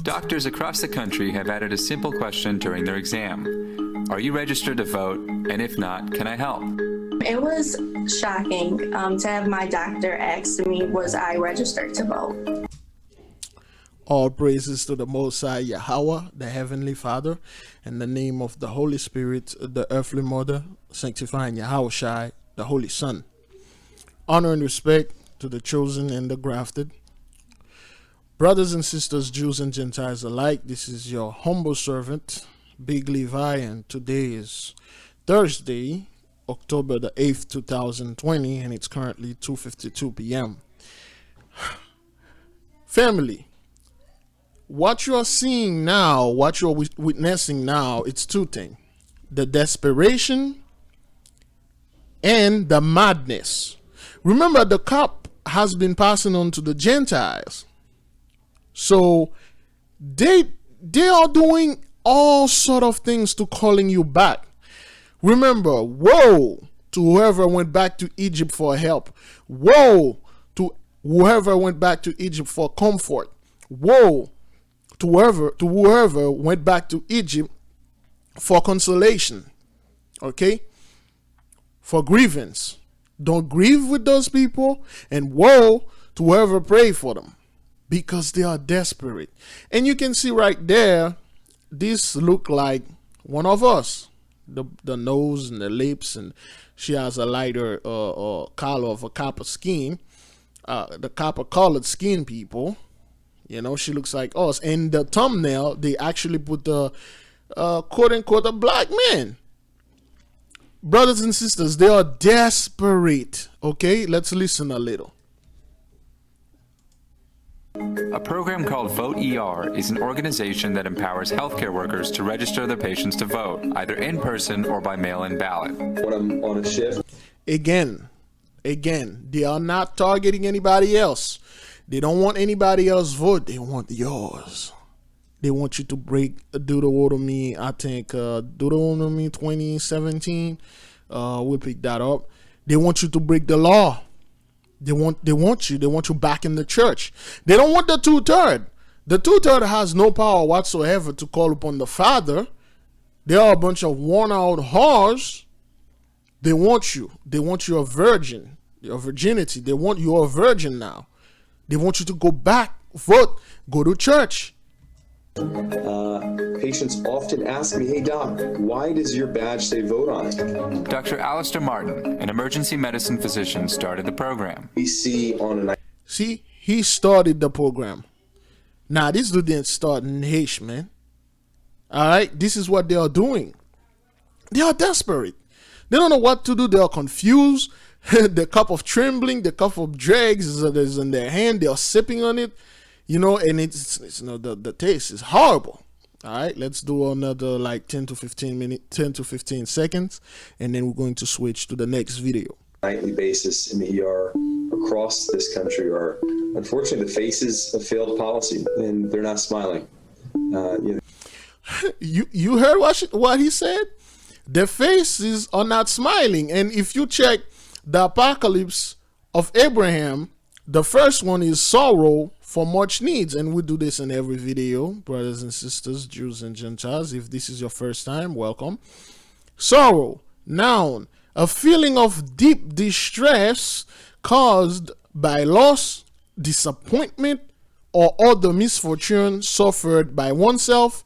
Doctors across the country have added a simple question during their exam. Are you registered to vote? And if not, can I help? It was shocking to have my doctor ask me, was I registered to vote? All praises to the Most High Yahweh, the Heavenly Father, in the name of the Holy Spirit, the earthly mother, sanctifying Yahushai, the Holy Son. Honor and respect to the chosen and the grafted. Brothers and sisters, Jews and Gentiles alike, this is your humble servant, Big Levi, and today is Thursday, October the 8th, 2020, and it's currently 2:52 p.m. Family, what you are seeing now, what you are witnessing now, it's two things. The desperation and the madness. Remember, the cup has been passing on to the Gentiles. So they are doing all sort of things to calling you back. Remember, woe to whoever went back to Egypt for help. Woe to whoever went back to Egypt for comfort. Woe to whoever went back to Egypt for consolation. Okay? For grievance. Don't grieve with those people, and woe to whoever prayed for them, because they are desperate. And you can see right there, this look like one of us. The nose and the lips, and she has a lighter color of a copper skin. The copper colored skin people, you know, she looks like us. And the thumbnail, they actually put the quote unquote a black man. Brothers and sisters, they are desperate. Okay, let's listen a little. A program called Vote ER is an organization that empowers healthcare workers to register their patients to vote, either in person or by mail-in ballot. When I'm on a shift. Again, they are not targeting anybody else. They don't want anybody else's vote. They want yours. They want you to break Deuteronomy, I think, Deuteronomy 20:17. We'll pick that up. They want you to break the law. They want you back in the church. They don't want the 2/3. The 2/3 has no power whatsoever to call upon the Father. They are a bunch of worn out whores. They want you a virgin, your virginity. They want you a virgin now. They want you to go back, vote, go to church. Patients often ask me, hey doc, why does your badge say vote on it? Dr. Alistair Martin, an emergency medicine physician, started the program. We see on a See, he started the program. Now, this dude didn't start in Haitian, man. All right, this is what they are doing. They are desperate. They don't know what to do. They are confused. The cup of trembling, the cup of dregs is in their hand. They are sipping on it, you know, and it's you know, the taste is horrible. All right, let's do another like 10 to 15 seconds, and then we're going to switch to the next video. Nightly basis in the ER across this country are unfortunately the faces of failed policy, and they're not smiling. You heard what he said? Their faces are not smiling. And if you check the Apocalypse of Abraham, the first one is sorrow for much needs, and we do this in every video, brothers and sisters, Jews and Gentiles. If this is your first time, welcome. Sorrow, noun, a feeling of deep distress caused by loss, disappointment, or other misfortune suffered by oneself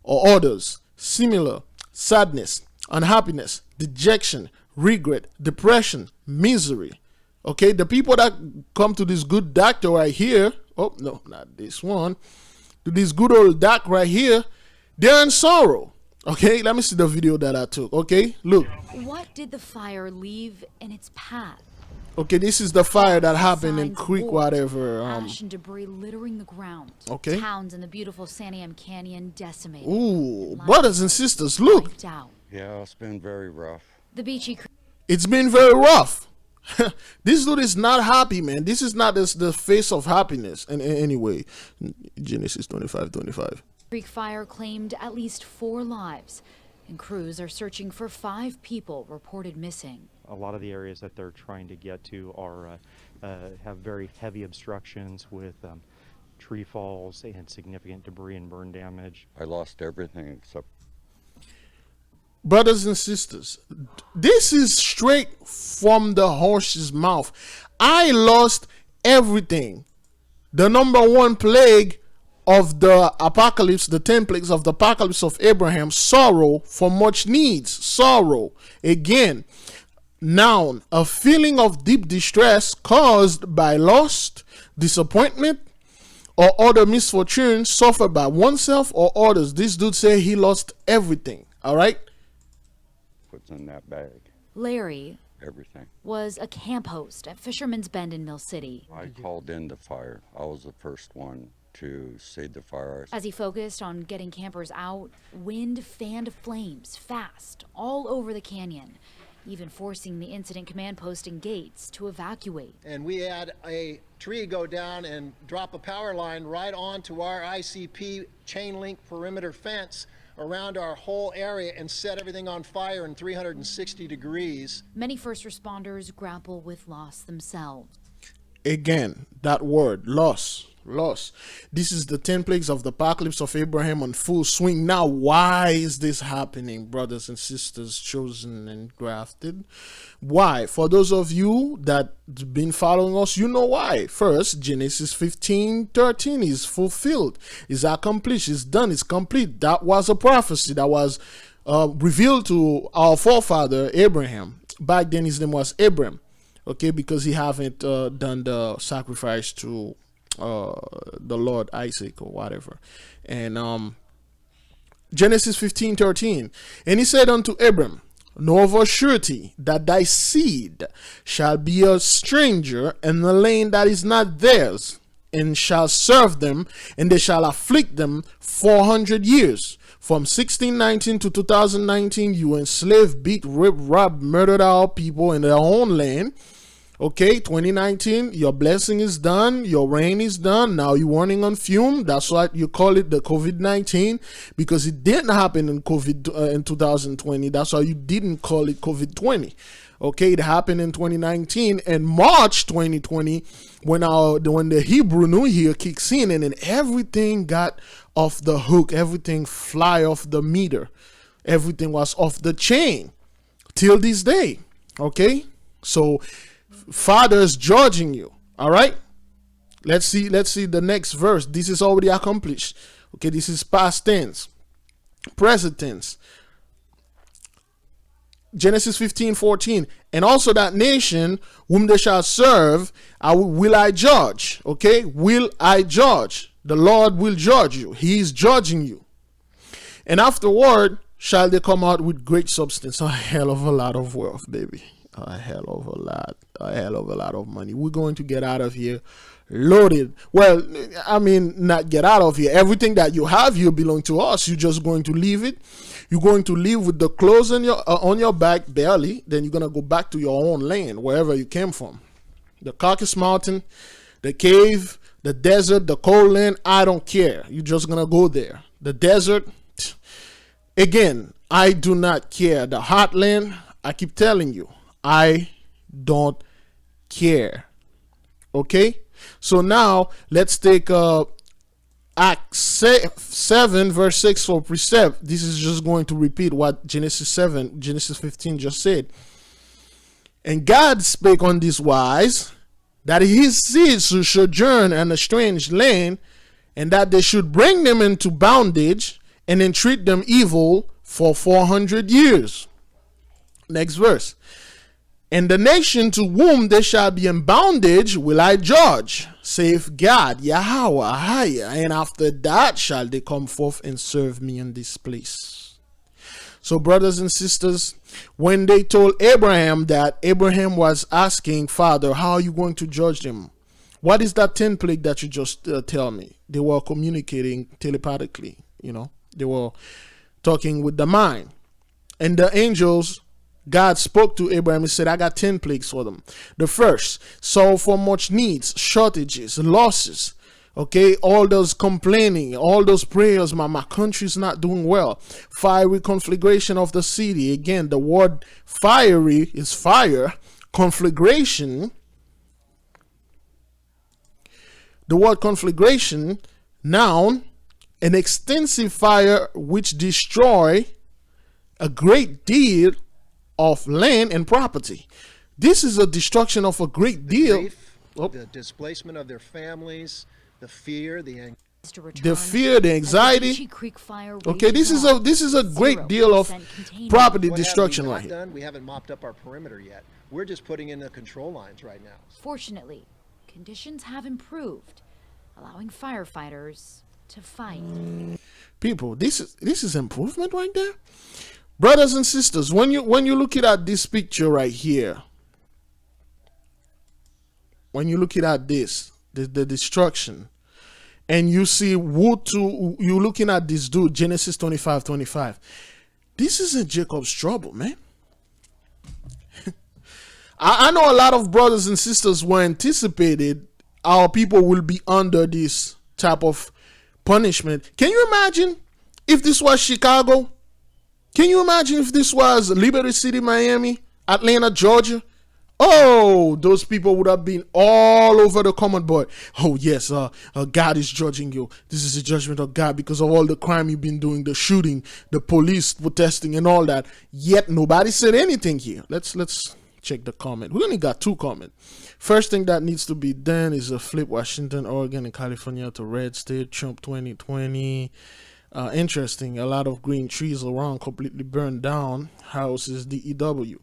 or others. Similar, sadness, unhappiness, dejection, regret, depression, misery. Okay, the people that come to this good doctor right here, oh no, not this one, to this good old doc right here, they're in sorrow. Okay, let me see the video that I took. Okay, look. What did the fire leave in its path? Okay, this is the fire that happened in Creek, whatever. Ash and debris littering the ground. Okay. Towns in the beautiful Santiam Canyon decimated. Ooh, brothers and sisters, look. Yeah, it's been very rough. The beachy. It's been very rough. This dude is not happy, man. This is not the face of happiness. And anyway, Genesis 25:25. Creek fire claimed at least 4 lives, and crews are searching for 5 people reported missing. A lot of the areas that they're trying to get to are have very heavy obstructions with tree falls. They had significant debris and burn damage. I lost everything except Brothers and sisters, this is straight from the horse's mouth. I lost everything. The number one plague of the apocalypse, the 10 plagues of the apocalypse of Abraham, sorrow for much needs. Sorrow. Again, noun, a feeling of deep distress caused by loss, disappointment, or other misfortune suffered by oneself or others. This dude said he lost everything. All right? what's in that bag. Larry Everything. was a camp host at Fisherman's Bend in Mill City. I called in the fire. I was the first one to save the fire. As he focused on getting campers out, wind fanned flames fast all over the canyon, even forcing the incident command post and gates to evacuate. And we had a tree go down and drop a power line right onto our ICP chain link perimeter fence around our whole area and set everything on fire in 360 degrees. Many first responders grapple with loss themselves. Again, that word, loss. This is the 10 plagues of the apocalypse of Abraham on full swing. Now, why is this happening, brothers and sisters, chosen and grafted? Why? For those of you that been following us, you know why. First, Genesis 15:13 is fulfilled, is accomplished, is done, is complete. That was a prophecy that was revealed to our forefather Abraham. Back then, his name was Abram. Okay, because he haven't done the sacrifice to the Lord Isaac or whatever. And Genesis 15:13, and he said unto Abram, know of a surety that thy seed shall be a stranger in the land that is not theirs, and shall serve them, and they shall afflict them 400 years. From 1619 to 2019, you enslaved, beat, ripped, robbed, murdered our people in their own land. Okay, 2019, your blessing is done, your reign is done. Now you're running on fume. That's why you call it the COVID-19, because it didn't happen in in 2020. That's why you didn't call it COVID-20. Okay, it happened in 2019 and March 2020 when the Hebrew New Year kicks in, and then everything got off the hook, everything fly off the meter, everything was off the chain till this day. Okay, so Father's judging you. All right, let's see the next verse. This is already accomplished. Okay, this is past tense, present tense. Genesis 15:14, and also that nation whom they shall serve, will I judge. Okay, will I judge? The Lord will judge you. He is judging you. And afterward shall they come out with great substance, a hell of a lot of wealth, baby. A hell of a lot of money. We're going to get out of here loaded. Well, I mean, not get out of here. Everything that you have here belongs to us. You're just going to leave it. You're going to leave with the clothes on your back, barely. Then you're going to go back to your own land, wherever you came from. The Caucasus Mountain, the cave, the desert, the cold land, I don't care. You're just going to go there. The desert, again, I do not care. The hot land, I keep telling you, I don't care. Okay, so now let's take Acts 7 verse 6 for precept. This is just going to repeat what Genesis 15 just said. And God spake on this wise, that his seed should sojourn in a strange land, and that they should bring them into bondage and entreat them evil for 400 years. Next verse. And the nation to whom they shall be in bondage will I judge, saith God, Yahweh, and after that shall they come forth and serve me in this place. So, brothers and sisters, when they told Abraham that, Abraham was asking, Father, how are you going to judge them? What is that 10 plague that you just tell me? They were communicating telepathically, they were talking with the mind. And the angels, God spoke to Abraham and said, I got 10 plagues for them. The first, sorrow for much needs, shortages, losses. Okay, all those complaining, all those prayers, my country's not doing well. Fiery conflagration of the city. Again, the word fiery is fire. Conflagration. The word conflagration, noun, an extensive fire which destroy a great deal of land and property. This is a destruction of a great deal. Grief, the displacement of their families, the fear, the anxiety. Okay, this is a great deal of property destruction right here. We haven't mopped up our perimeter yet. We're just putting in the control lines right now. Fortunately, conditions have improved, allowing firefighters to fight. People, this is improvement right there. Brothers and sisters, when you look at this picture right here, when you look at this, the destruction, and you see you're looking at this dude, Genesis 25:25. This isn't Jacob's trouble, man. I know a lot of brothers and sisters were anticipated our people will be under this type of punishment. Can you imagine if this was Chicago? Can you imagine if this was Liberty City, Miami, Atlanta, Georgia? Oh, those people would have been all over the comment board. Oh, yes, God is judging you. This is the judgment of God because of all the crime you've been doing, the shooting, the police protesting and all that. Yet nobody said anything here. Let's check the comment. We only got 2 comments. First thing that needs to be done is flip Washington, Oregon, and California to red state. Trump 2020. Interesting. A lot of green trees around completely burned down. Houses, DEW.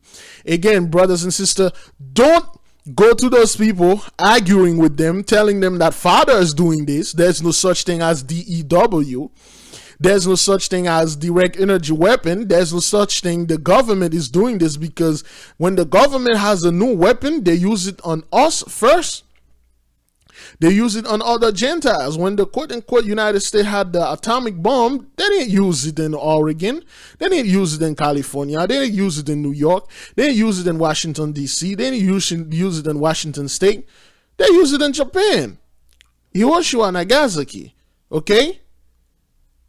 Again, brothers and sisters, don't go to those people arguing with them, telling them that Father is doing this. There's no such thing as DEW. There's no such thing as direct energy weapon. There's no such thing. The government is doing this because when the government has a new weapon, they use it on us first. They use it on other Gentiles. When the quote-unquote United States had the atomic bomb, they didn't use it in Oregon. They didn't use it in California. They didn't use it in New York. They didn't use it in Washington, D.C. They didn't use it in Washington State. They use it in Japan. Hiroshima and Nagasaki. Okay?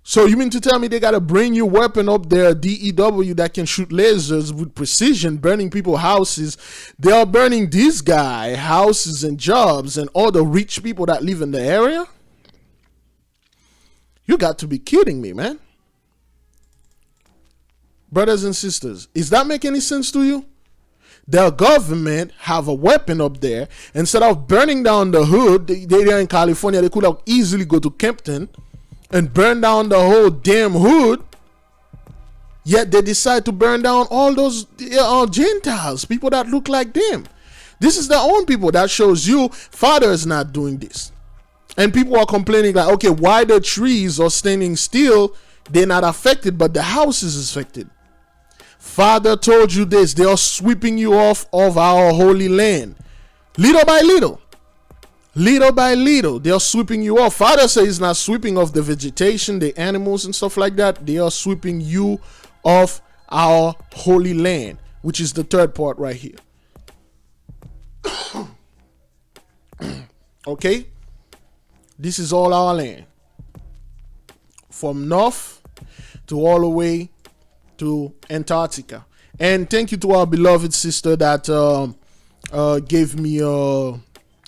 So you mean to tell me they got a brand new weapon up there, DEW, that can shoot lasers with precision, burning people's houses? They are burning this guy houses and jobs and all the rich people that live in the area? You got to be kidding me, man. Brothers and sisters, is that make any sense to you? The government have a weapon up there. Instead of burning down the hood, they're in California, they could have easily go to Kempton and burn down the whole damn hood. Yet they decide to burn down all those Gentiles, people that look like them. This is their own people. That shows you Father is not doing this. And people are complaining like, okay, why the trees are standing still? They're not affected, but the house is affected. Father told you this. They are sweeping you off of our holy land. Little by little. Little by little, they are sweeping you off. Father says he's not sweeping off the vegetation, the animals and stuff like that. They are sweeping you off our holy land, which is the third part right here. Okay? This is all our land. From north to all the way to Antarctica. And thank you to our beloved sister that gave me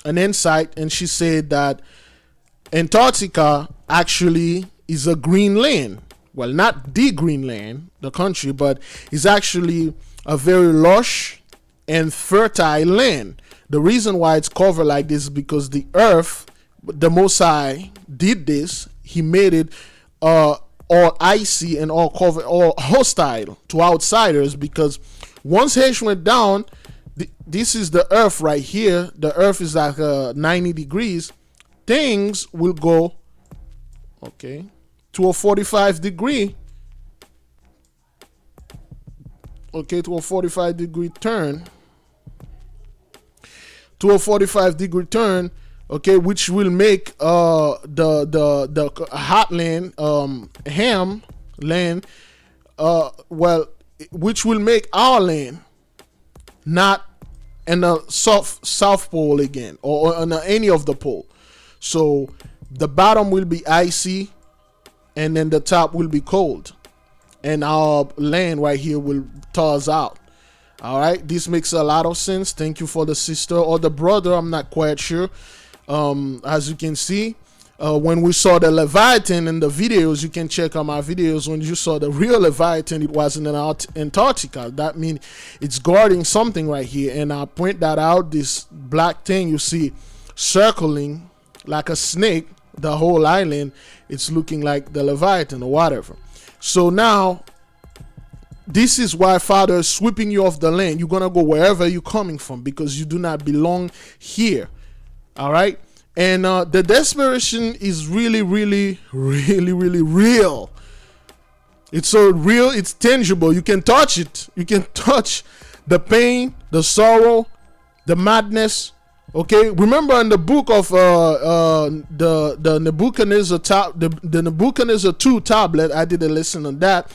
an insight, and she said that Antarctica actually is a green land. Well, not the Greenland, the country, but it's actually a very lush and fertile land. The reason why it's covered like this is because the earth, the Most High did this. He made it all icy and all covered, all hostile to outsiders, because once H went down, this is the earth right here. The earth is like 90 degrees. Things will go, okay, to a 45 degree. Okay, to a 45 degree turn. To a 45 degree turn, okay, which will make the hot land, ham land, well, which will make our land not in the south pole again, or on any of the pole. So the bottom will be icy and then the top will be cold, and our land right here will thaws out. All right, this makes a lot of sense. Thank you for the sister or the brother, I'm not quite sure, As you can see, when we saw the Leviathan in the videos, you can check out my videos. When you saw the real Leviathan, it was in Antarctica. That means it's guarding something right here. And I point that out, this black thing you see circling like a snake the whole island, it's looking like the Leviathan or whatever. So now, this is why Father is sweeping you off the land. You're going to go wherever you're coming from because you do not belong here. All right? And the desperation is really, really, really, really real. It's so real, it's tangible. You can touch it. You can touch the pain, the sorrow, the madness. Okay, remember in the book of the Nebuchadnezzar the Nebuchadnezzar 2 tablet, I did a lesson on that.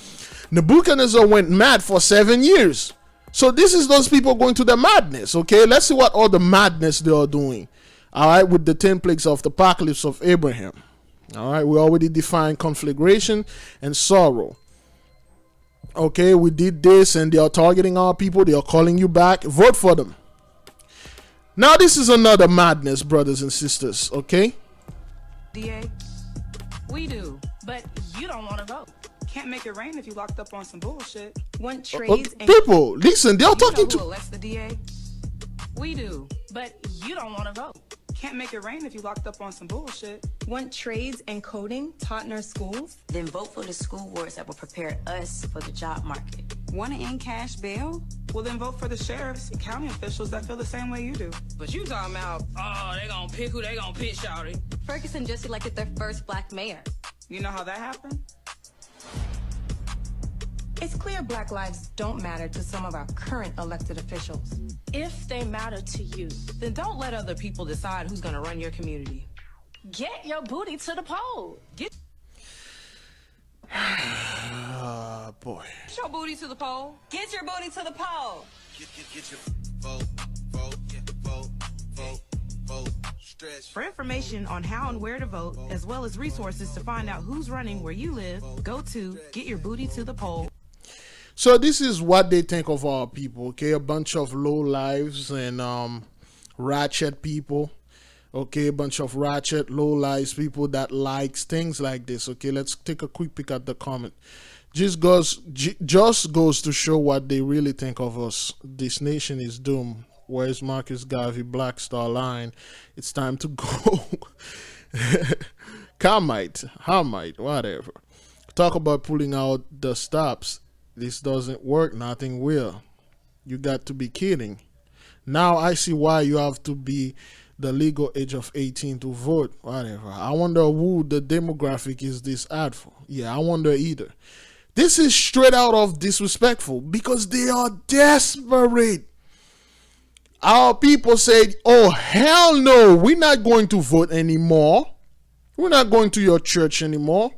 Nebuchadnezzar went mad for 7 years. So this is those people going to the madness. Okay, let's see what all the madness they are doing. All right, with the 10 plagues of the apocalypse of Abraham. All right, we already defined conflagration and sorrow. Okay, we did this, and they are targeting our people. They are calling you back. Vote for them. Now, this is another madness, brothers and sisters. Okay. DA, we do, but you don't want to vote. Can't make it rain if you locked up on some bullshit. Want trades and people, listen, they are talking to. Who elects the DA? We do, but you don't want to vote. Can't make it rain if you locked up on some bullshit. Want trades and coding taught in our schools? Then vote for the school boards that will prepare us for the job market. Want to end cash bail? Well, then vote for the sheriffs and county officials that feel the same way you do. But you talking about, oh, they gonna pick who they gonna pick, shawty. Ferguson just elected their first black mayor. You know how that happened? It's clear black lives don't matter to some of our current elected officials. If they matter to you, then don't let other people decide who's gonna run your community. Get your booty to the poll. Get boy. Get your booty to the poll. Get your booty to the poll. Get your vote. Stretch. For information on how and where to vote, as well as resources to find out who's running where you live, go to Get Your Booty to the Poll. So this is what they think of our people, okay? A bunch of low lives and ratchet people, okay? A bunch of ratchet, low lives people that likes things like this, okay? Let's take a quick peek at the comment. Just goes to show what they really think of us. This nation is doomed. Where's Marcus Garvey, Black Star Line? It's time to go. Hamite, whatever. Talk about pulling out the stops. This doesn't work, nothing will. You got to be kidding. Now I see why you have to be the legal age of 18 to vote, whatever. I wonder who the demographic is this ad for. Yeah, I wonder either. This is straight out of disrespectful because they are desperate. Our people said, oh, hell no, we're not going to vote anymore. We're not going to your church anymore.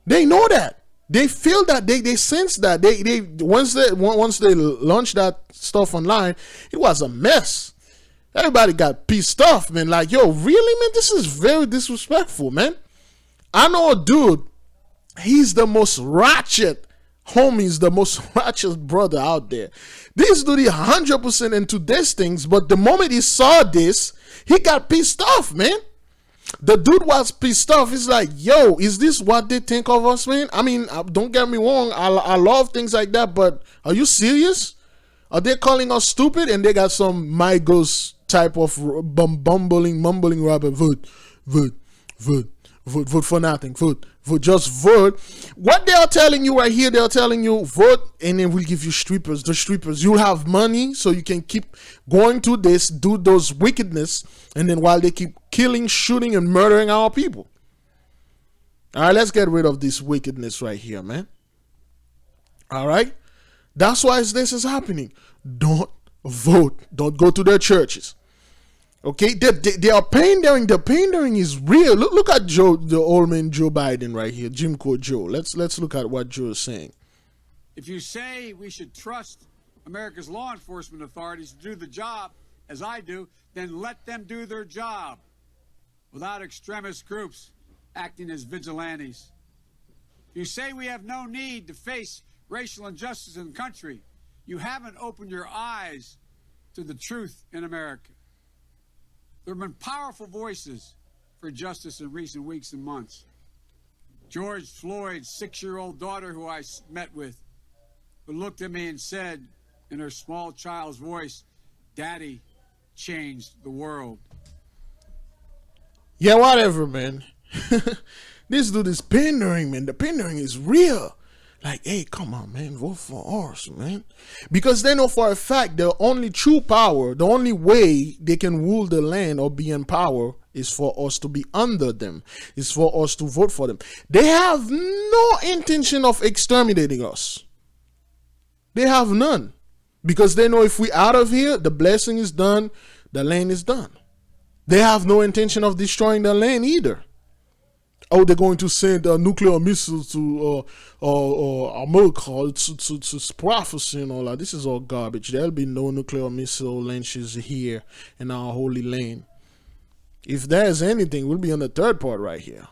They know that. They feel that. They sense that. They once they launched that stuff online, it was a mess. Everybody got pissed off, man. Like, yo, really, man? This is very disrespectful, man. I know a dude. He's the most ratchet homie's the most righteous brother out there. This dude is 100% into these things, but the moment he saw this, he got pissed off, man. The dude was pissed off. He's like, yo, is this what they think of us, man? I mean, don't get me wrong. I love things like that, but are you serious? Are they calling us stupid? And they got some Migos type of mumbling rapper. Vote for nothing. Vote, just vote. What they are telling you right here, they are telling you vote, and then we'll give you strippers. The strippers, you'll have money, so you can keep going to this, do those wickedness, and then while they keep killing, shooting, and murdering our people. All right, let's get rid of this wickedness right here, man. All right, that's why this is happening. Don't vote. Don't go to their churches. Okay, they are pandering. The pandering is real. Look at Joe, the old man Joe Biden right here, Jim Crow Joe. Let's look at what Joe is saying. If you say we should trust America's law enforcement authorities to do the job, as I do, then let them do their job without extremist groups acting as vigilantes. If you say we have no need to face racial injustice in the country, you haven't opened your eyes to the truth in America. There have been powerful voices for justice in recent weeks and months. George Floyd's 6-year-old daughter, who I met with, who looked at me and said in her small child's voice, "Daddy changed the world." Yeah, whatever, man. This dude is pandering, man. The pandering is real. Like, hey, come on, man, vote for us, man. Because they know for a fact the only true power, the only way they can rule the land or be in power is for us to be under them, is for us to vote for them. They have no intention of exterminating us. They have none. Because they know if we out of here, the blessing is done, the land is done. They have no intention of destroying the land either. Oh, they're going to send nuclear missiles to America. It's prophecy and all that. This is all garbage. There'll be no nuclear missile launches here in our holy land. If there's anything, we'll be on the third part right here.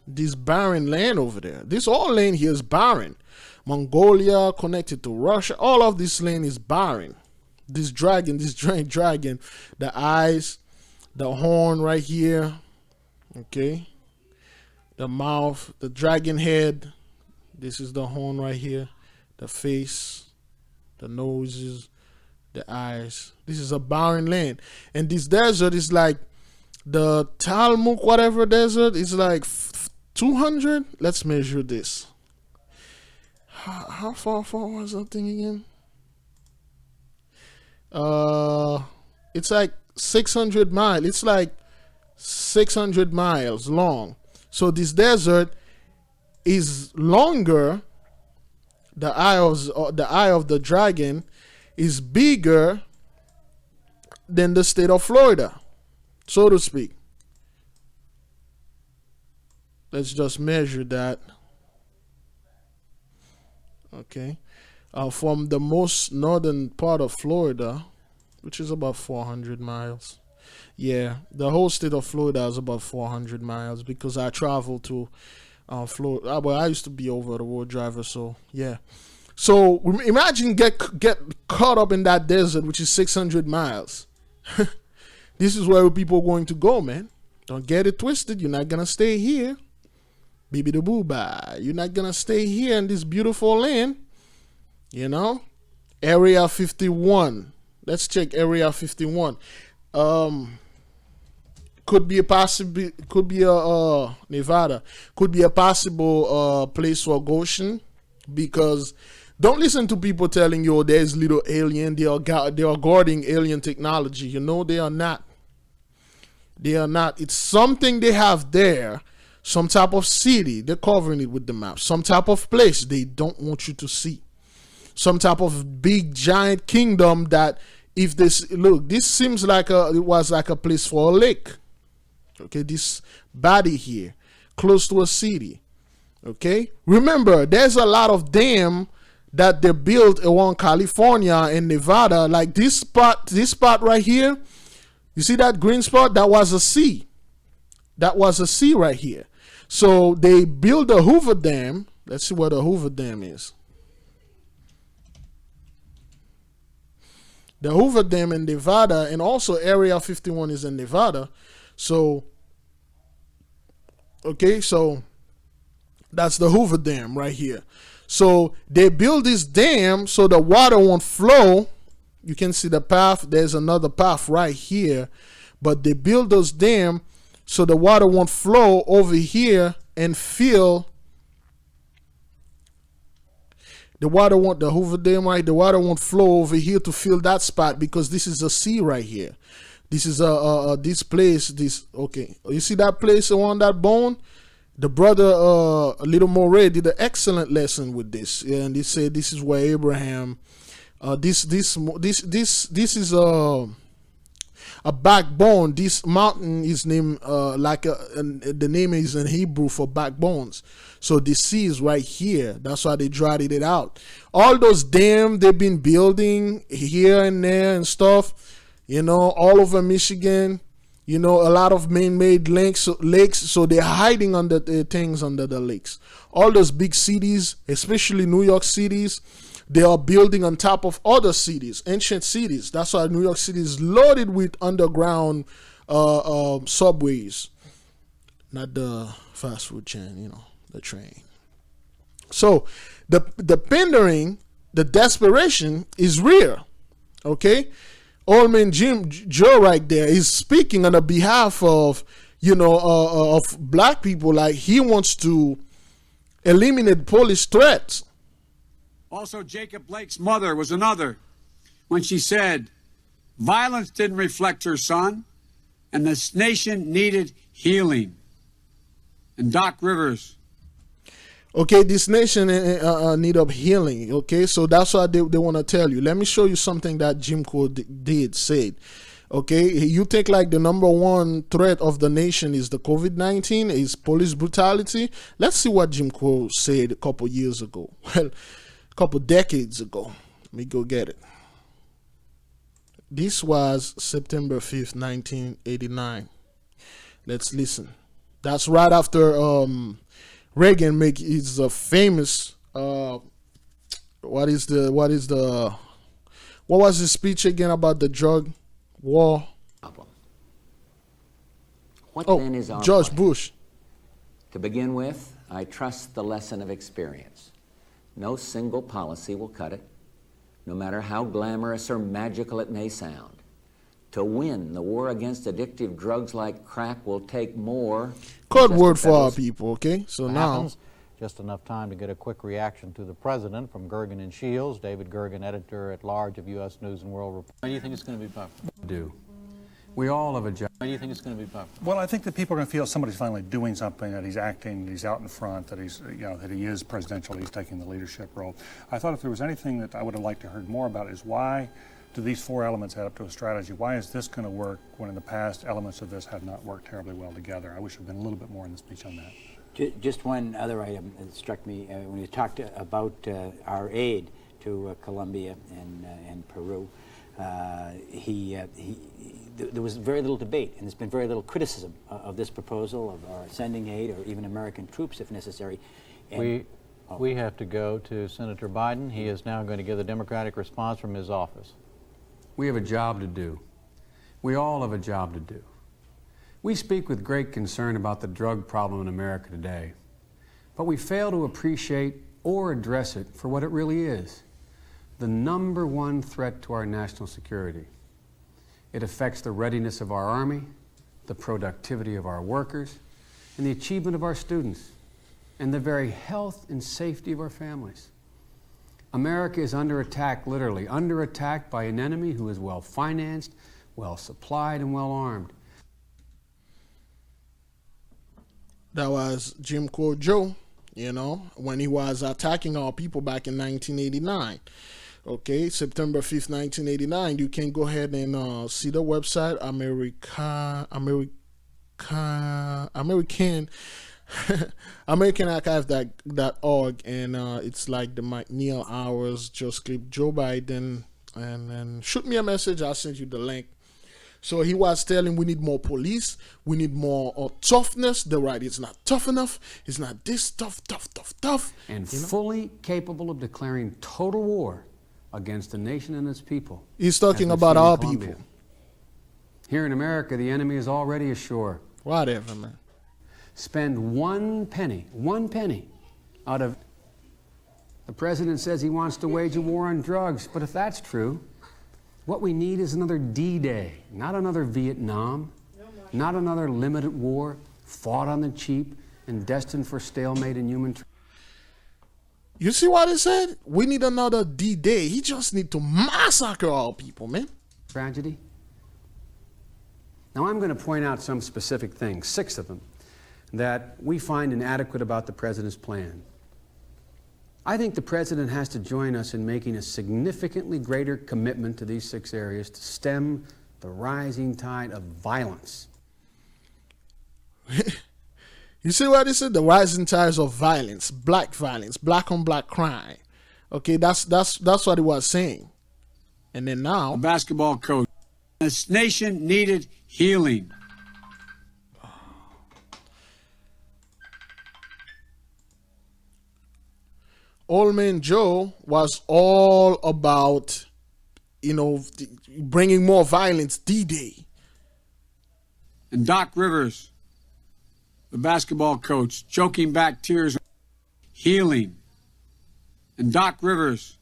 This barren land over there. This whole land here is barren. Mongolia connected to Russia. All of this land is barren. This dragon, this giant dragon, the eyes, the horn right here. Okay. The mouth, the dragon head. This is the horn right here. The face, the noses, the eyes. This is a barren land. And this desert is like the Talmud, whatever desert, is like 200. Let's measure this. How far was that thing again? It's like 600 miles. It's like 600 miles long. So this desert is longer. The eye of the dragon is bigger than the state of Florida, so to speak. Let's just measure that. Okay. From the most northern part of Florida, which is about 400 miles. Yeah, the whole state of Florida is about 400 miles because I travel to Florida. Well, I used to be over the road driver, so yeah. So imagine get caught up in that desert, which is 600 miles. This is where people are going to go, man. Don't get it twisted. You're not gonna stay here. Baby the boo bye. You're not gonna stay here in this beautiful land. You know? Area 51. Let's check Area 51. Could be a possible, could be a Nevada, could be a possible place for Goshen, because don't listen to people telling you, oh, there's little alien, they are guarding alien technology. You know, they are not. They are not. It's something they have there, some type of city. They're covering it with the map. Some type of place they don't want you to see. Some type of big giant kingdom that, if this, look, this seems like it was like a place for a lake. Okay, this body here, close to a city. Okay, remember, there's a lot of dam that they built around California and Nevada. Like this spot right here, you see that green spot? That was a sea. That was a sea right here. So they built the Hoover Dam. Let's see where the Hoover Dam is. The Hoover Dam in Nevada, and also Area 51 is in Nevada. So, okay, so that's the Hoover Dam right here. So they build this dam so the water won't flow. You can see the path. There's another path right here. But they build those dams so the water won't flow over here and fill. The Hoover Dam, right? The water won't flow over here to fill that spot because this is a sea right here. This is this place. Okay. You see that place around that bone? The brother, Little Moray, did an excellent lesson with this, and he said this is where Abraham. This is a backbone. This mountain is named the name is in Hebrew for backbones. So the sea is right here. That's why they dried it out. All those dams they've been building here and there and stuff, you know, all over Michigan, you know, a lot of man-made lakes, so they're hiding under the things under the lakes. All those big cities, especially New York cities, they are building on top of other cities, ancient cities. That's why New York City is loaded with underground subways, not the fast food chain, the train. So the pandering, the desperation is real. Okay, old man Joe right there is speaking on the behalf of of black people. Like, he wants to eliminate police threats. Also, Jacob Blake's mother was another when she said, violence didn't reflect her son, and this nation needed healing. And Doc Rivers. Okay, this nation need of healing. Okay, so that's what they want to tell you. Let me show you something that Jim Crow did say. Okay, you think like the number one threat of the nation is the COVID-19, is police brutality? Let's see what Jim Crow said a couple years ago. Well, a couple decades ago. Let me go get it. This was September 5th, 1989. Let's listen. That's right after Reagan make his famous what was his speech again about the drug war? What then is our George plan? Bush. To begin with, I trust the lesson of experience. No single policy will cut it, no matter how glamorous or magical it may sound. To win the war against addictive drugs like crack will take more. Code word for our people, okay? So now, happens. Just enough time to get a quick reaction to the president from Gergen and Shields. David Gergen, editor-at-large of U.S. News and World Report. Why do you think it's going to be popular? We all have a job. Why do you think it's going to be popular? Well, I think that people are going to feel somebody's finally doing something, that he's acting, that he's out in front, that he's, that he is presidential, he's taking the leadership role. I thought if there was anything that I would have liked to heard more about is why do these four elements add up to a strategy? Why is this going to work when in the past elements of this have not worked terribly well together? I wish there had been a little bit more in the speech on that. Just one other item that struck me when you talked about our aid to Colombia and Peru. There was very little debate, and there's been very little criticism of this proposal of our sending aid or even American troops if necessary. And we have to go to Senator Biden. He is now going to give the Democratic response from his office. We have a job to do. We all have a job to do. We speak with great concern about the drug problem in America today, but we fail to appreciate or address it for what it really is, the number one threat to our national security. It affects the readiness of our Army, the productivity of our workers, and the achievement of our students, and the very health and safety of our families. America is under attack, literally, under attack by an enemy who is well-financed, well-supplied, and well-armed. That was Jim Crow Joe, when he was attacking our people back in 1989. Okay, September 5th, 1989. You can go ahead and see the website, AmericanArchive.org, and it's like the McNeil Hours. Just click Joe Biden and shoot me a message. I'll send you the link. So he was telling we need more police, we need more toughness. The right is not tough enough. It's not this tough. And fully capable of declaring total war against the nation and its people. He's talking about our people. Here in America, the enemy is already ashore. Whatever, man. Spend one penny out of... The president says he wants to wage a war on drugs, but if that's true, what we need is another D-Day, not another Vietnam, not another limited war fought on the cheap and destined for stalemate and human... You see what he said? We need another D-Day. He just need to massacre our people, man. Tragedy. Now I'm going to point out some specific things, 6 of them, that we find inadequate about the president's plan. I think the president has to join us in making a significantly greater commitment to these 6 areas to stem the rising tide of violence. You see what he said? The rising tides of violence, black on black crime. Okay, that's what he was saying. And then now, a basketball coach. This nation needed healing. Old man Joe was all about, bringing more violence, D-Day. And Doc Rivers, the basketball coach, choking back tears, healing. And Doc Rivers,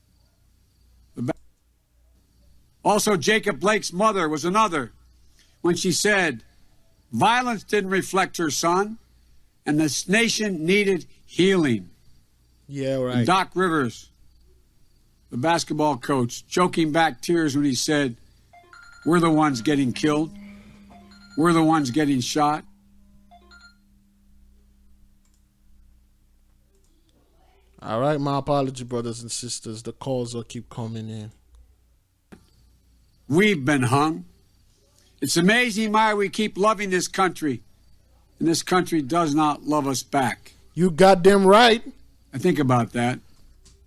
also Jacob Blake's mother was another, when she said, violence didn't reflect her son, and this nation needed healing. Yeah, right. And Doc Rivers, the basketball coach, choking back tears when he said, we're the ones getting killed. We're the ones getting shot. All right, my apology, brothers and sisters. The calls will keep coming in. We've been hung. It's amazing why we keep loving this country, and this country does not love us back. You goddamn right. I think about that.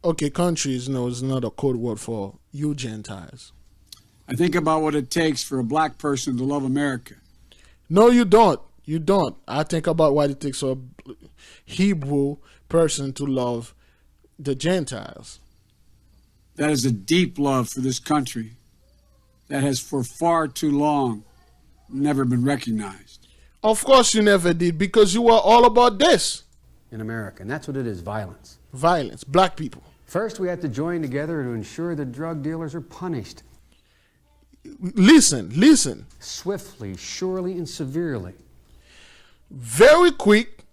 Okay, countries, no, is not a code word for you Gentiles. I think about what it takes for a black person to love America. No, you don't. You don't. I think about what it takes for a Hebrew person to love the Gentiles. That is a deep love for this country that has for far too long never been recognized. Of course you never did, because you were all about this. In America, and that's what it is, violence. Violence, black people. First, we have to join together to ensure that drug dealers are punished. Listen. Swiftly, surely, and severely. Very quick,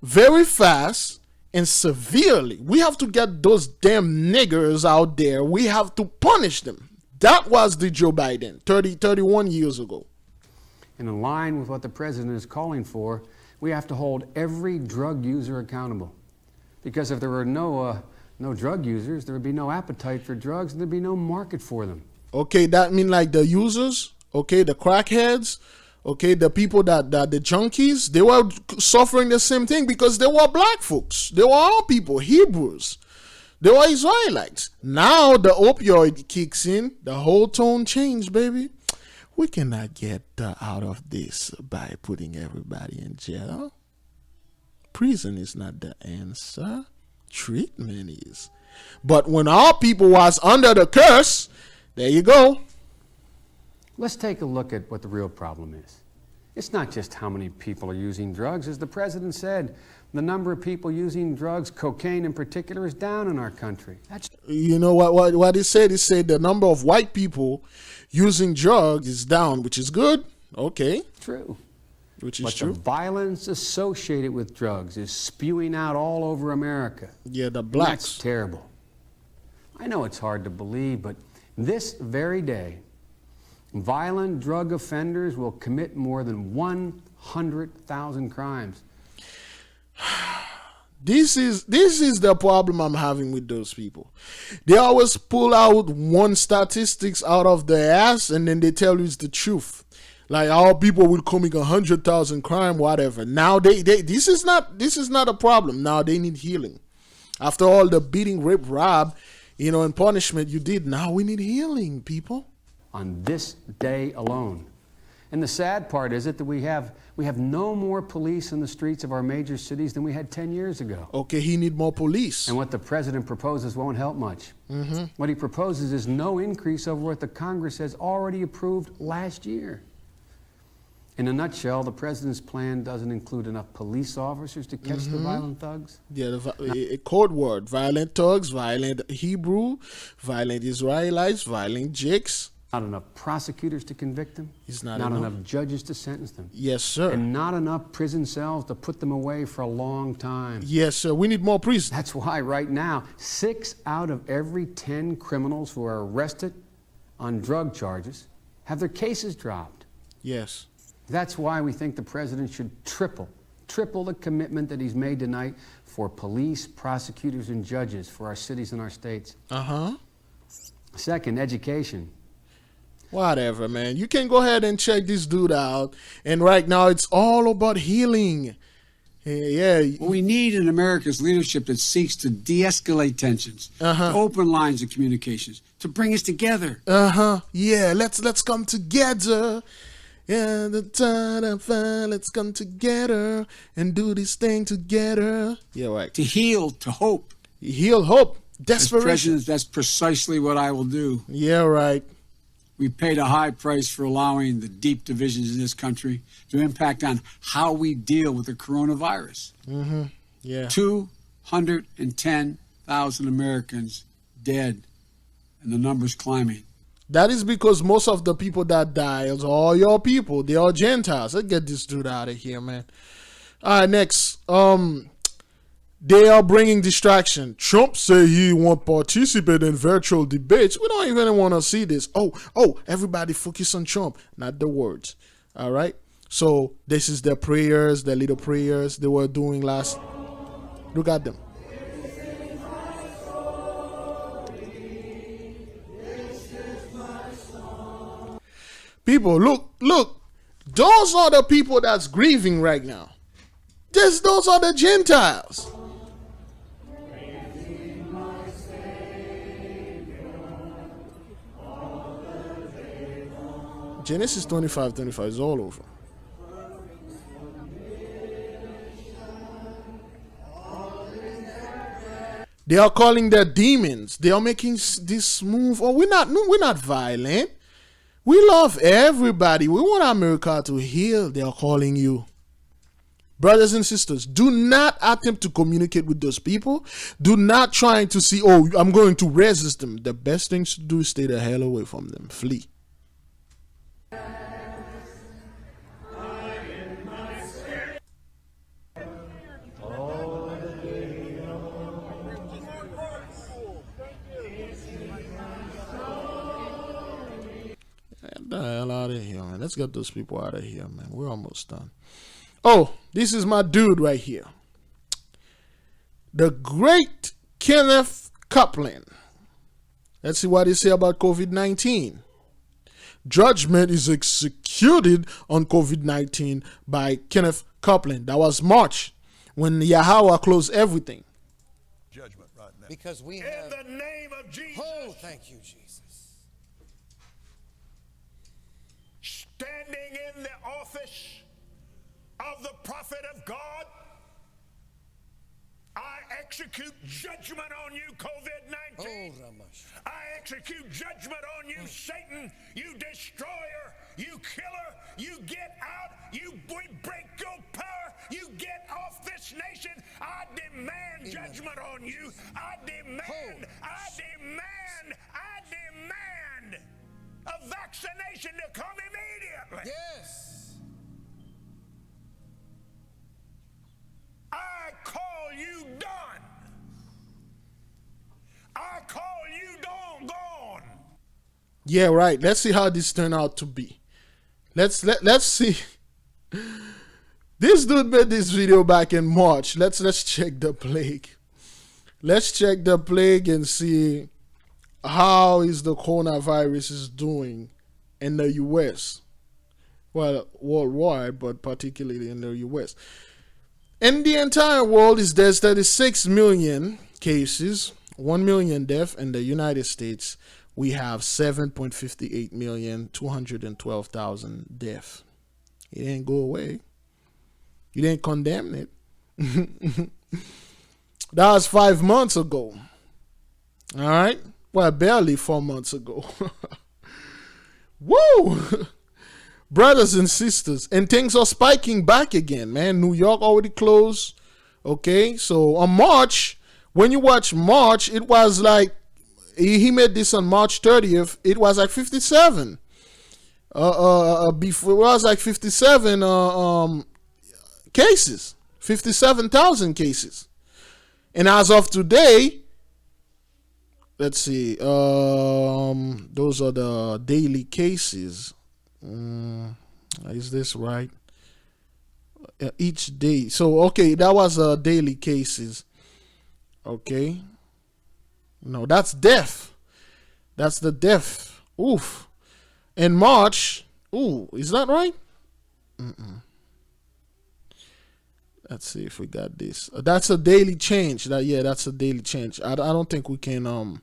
very fast, and severely. We have to get those damn niggers out there. We have to punish them. That was the Joe Biden 31 years ago. And in line with what the president is calling for, we have to hold every drug user accountable. Because if there were no drug users, there would be no appetite for drugs, and there'd be no market for them. Okay, that mean like the users, okay, the crackheads, okay, the people the junkies, they were suffering the same thing because they were black folks. They were all people, Hebrews. They were Israelites. Now the opioid kicks in, the whole tone changed, baby. We cannot get out of this by putting everybody in jail. Prison is not the answer. Treatment is. But when our people was under the curse, there you go. Let's take a look at what the real problem is. It's not just how many people are using drugs. As the president said, the number of people using drugs, cocaine in particular, is down in our country. You know what he said? He said the number of white people using drugs is down, which is good. Okay. True. Which is but true. The violence associated with drugs is spewing out all over America. Yeah, the blacks. That's terrible. I know it's hard to believe, but this very day, violent drug offenders will commit more than 100,000 crimes. This is the problem I'm having with those people. They always pull out one statistics out of their ass and then they tell you it's the truth. Like all people will commit 100,000 crime, whatever. Now this is not a problem. Now they need healing. After all the beating, rape, rob, and punishment you did, now we need healing, people. On this day alone. And the sad part is that we have no more police in the streets of our major cities than we had 10 years ago. Okay, he need more police. And what the president proposes won't help much. Mm-hmm. What he proposes is no increase over what the Congress has already approved last year. In a nutshell, the president's plan doesn't include enough police officers to catch the violent thugs. Yeah, a code word. Violent thugs, violent Hebrew, violent Israelites, violent Jakes. Not enough prosecutors to convict them. Not enough judges to sentence them. Yes, sir. And not enough prison cells to put them away for a long time. Yes, sir. We need more prisons. That's why right now, 6 out of every 10 criminals who are arrested on drug charges have their cases dropped. Yes. That's why we think the president should triple the commitment that he's made tonight for police, prosecutors, and judges for our cities and our states. Uh-huh. Second, education. Whatever, man. You can go ahead and check this dude out. And right now, it's all about healing. Yeah. What we need in America's leadership that seeks to de-escalate tensions, to open lines of communications, to bring us together. Yeah, let's come together. Yeah, the time I'm fine. Let's come together and do this thing together. Yeah, right. To heal, to hope. Heal, hope, desperation. As president, that's precisely what I will do. Yeah, right. We paid a high price for allowing the deep divisions in this country to impact on how we deal with the coronavirus. Mm-hmm. Yeah. 210,000 Americans dead, and the number's climbing. That is because most of the people that die are all your people. They are Gentiles. Let's get this dude out of here, man. All right, next. They are bringing distraction. Trump say he won't participate in virtual debates. We don't even want to see this. Oh, everybody focus on Trump, not the words. All right. So this is their prayers, their little prayers they were doing last. Look at them. People, look. Those are the people that's grieving right now. Those are the Gentiles. Genesis 25:25 is all over. They are calling their demons. They are making this move. Oh, we're not violent. We love everybody. We want America to heal. They are calling you. Brothers and sisters, do not attempt to communicate with those people. Do not try to see, oh, I'm going to resist them. The best thing to do is stay the hell away from them. Flee. Get the hell out of here, man. Let's get those people out of here, man. We're almost done. Oh, this is my dude right here. The great Kenneth Copeland. Let's see what he say about COVID-19. Judgment is executed on COVID-19 by Kenneth Copeland. That was March when Yahweh closed everything. Judgment right now. Because we have... In the name of Jesus. Oh, thank you, Jesus. Standing in the office of the prophet of God, I execute judgment on you, COVID-19. I execute judgment on you, Satan, you destroyer, you killer. You get out, we break your power, you get off this nation. I demand judgment on you. I demand a vaccination to come immediately. Yes. I call you done. I call you gone. Yeah, right. Let's see how this turned out to be. Let's see. This dude made this video back in March. Let's check the plague. Let's check the plague and see how is the coronavirus is doing in the US. Well, worldwide, but particularly in the US. In the entire world, there's 36 million cases, 1 million deaths. In the United States, we have 7.58 million, 212,000 deaths. It didn't go away. You didn't condemn it. That was 5 months ago. All right? Well, barely 4 months ago. Woo! Brothers and sisters, and things are spiking back again, man. New York already closed. Okay, so on March, when you watch March, it was like, he made this on March 30th, it was like 57. Before it was like 57 cases, 57,000 cases. And as of today, let's see, those are the daily cases. Is this right? Each day. So, okay, that was daily cases. Okay. No, that's death. That's the death. Oof. In March. Ooh, is that right? Let's see if we got this. That's a daily change. That's a daily change. I don't think we can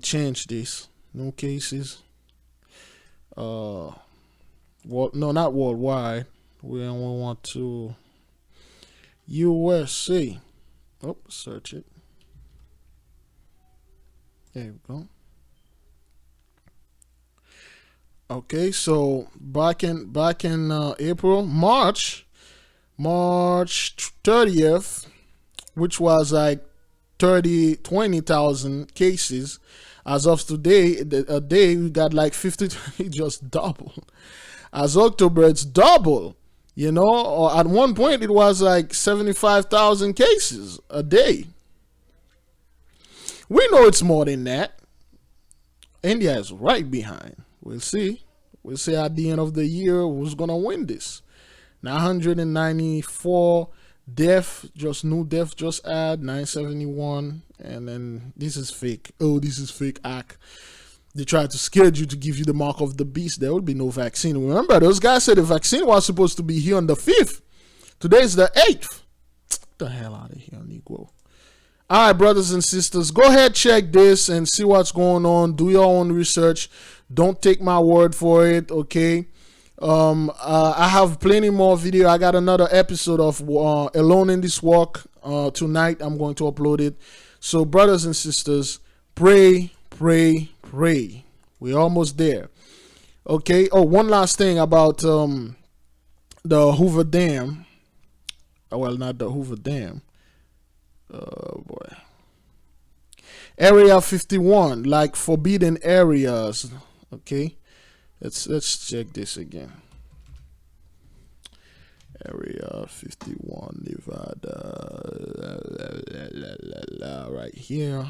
change this. No cases. No, not worldwide. We only want to USA. Oh, search it. There we go. Okay, so back in April, March 30th, which was like 20,000 cases. As of today, a day we got like 50. It just doubled. As October, it's double. You know, or at one point it was like 75,000 cases a day. We know it's more than that. India is right behind. We'll see. We'll see at the end of the year who's gonna win this. 994 death, just new death, just add 971, and then this is fake. Oh, this is fake act. They tried to scare you to give you the mark of the beast. There will be no vaccine. Remember, those guys said the vaccine was supposed to be here on the 5th. Today is the 8th. Get the hell out of here, Negro. All right, brothers and sisters, go ahead, check this and see what's going on. Do your own research. Don't take my word for it, okay? I have plenty more video. I got another episode of Alone in This Walk tonight. I'm going to upload it. So, brothers and sisters, pray, pray, pray. We're almost there. Okay. Oh, one last thing about the Hoover Dam. Well, not the Hoover Dam. Oh boy. Area 51, like forbidden areas. Okay. Let's check this again. Area 51, Nevada. Right here.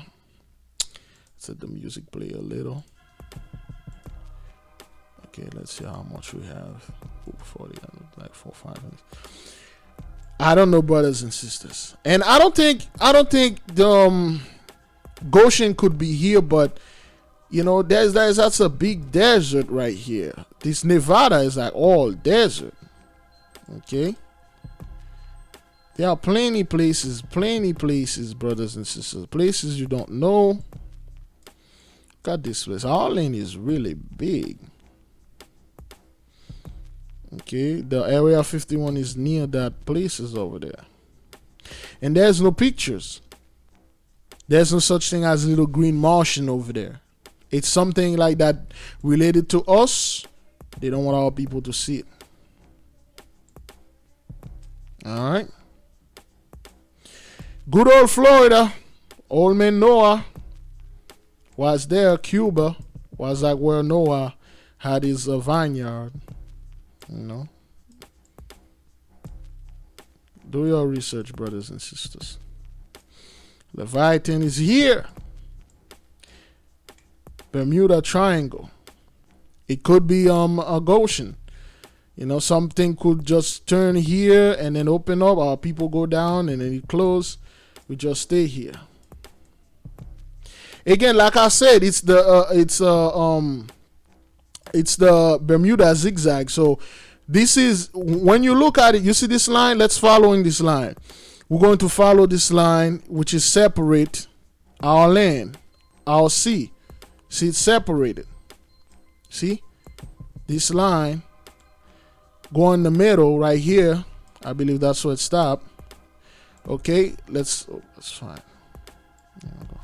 Let's let the music play a little. Okay, let's see how much we have. 40, like 4, 5 minutes. I don't know, brothers and sisters, and I don't think the Goshen could be here, but you know, that's a big desert right here. This Nevada is like all desert. Okay, there are plenty places, brothers and sisters, places you don't know. Got this place. Our land is really big. Okay, the area 51 is near that places over there, and there's no pictures. There's no such thing as a little green Martian over there. It's something like that related to us. They don't want our people to see it. All right. Good old Florida. Old man Noah was there. Cuba was like where Noah had his vineyard. You know. Do your research, brothers and sisters. Leviathan is here. Bermuda Triangle. It could be a Goshen. You know, something could just turn here and then open up. Our people go down and then it close. We just stay here. Again, like I said, it's the Bermuda zigzag. So this is, when you look at it, you see this line. Let's following this line. We're going to follow this line, which is separate our land, our sea. See, it's separated. See, this line go in the middle right here. I believe that's where it stopped. Okay, that's fine. There we go.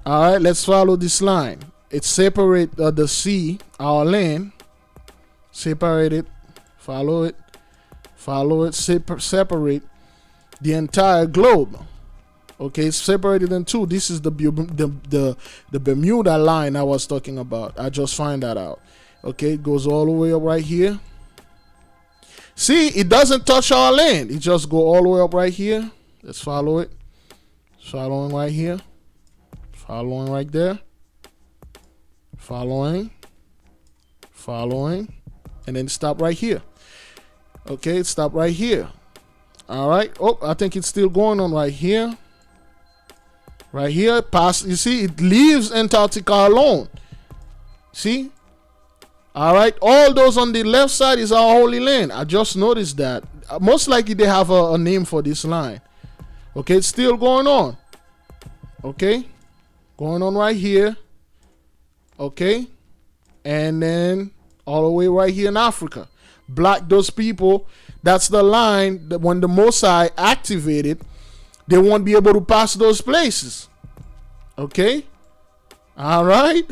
All right, let's follow this line. It separate the sea, our land. Separate it. Follow it. Follow it. Separate the entire globe. Okay, it's separated in two. This is the Bermuda line I was talking about. I just find that out. Okay, it goes all the way up right here. See, it doesn't touch our land. It just go all the way up right here. Let's follow it. Following right here. Following right there. Following. And then stop right here. Okay, stop right here. All right. Oh, I think it's still going on right here. Right here. Past, you see, it leaves Antarctica alone. See? All right. All those on the left side is our Holy Land. I just noticed that. Most likely they have a name for this line. Okay, it's still going on. Okay. Going on right here. Okay. And then all the way right here in Africa. Block those people. That's the line that when the Mosai activated, they won't be able to pass those places. Okay. All right.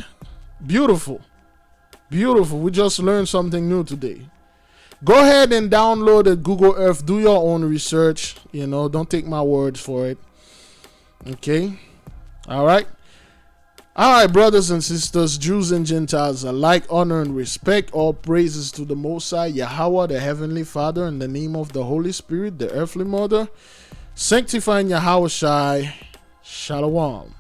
Beautiful. Beautiful. We just learned something new today. Go ahead and download it, Google Earth. Do your own research. You know, don't take my words for it. Okay. All right. All right, brothers and sisters, Jews and Gentiles alike, honor and respect. All praises to the Most High, Yahweh, the Heavenly Father, in the name of the Holy Spirit, the earthly mother, sanctifying Yahweh Shai. Shalom.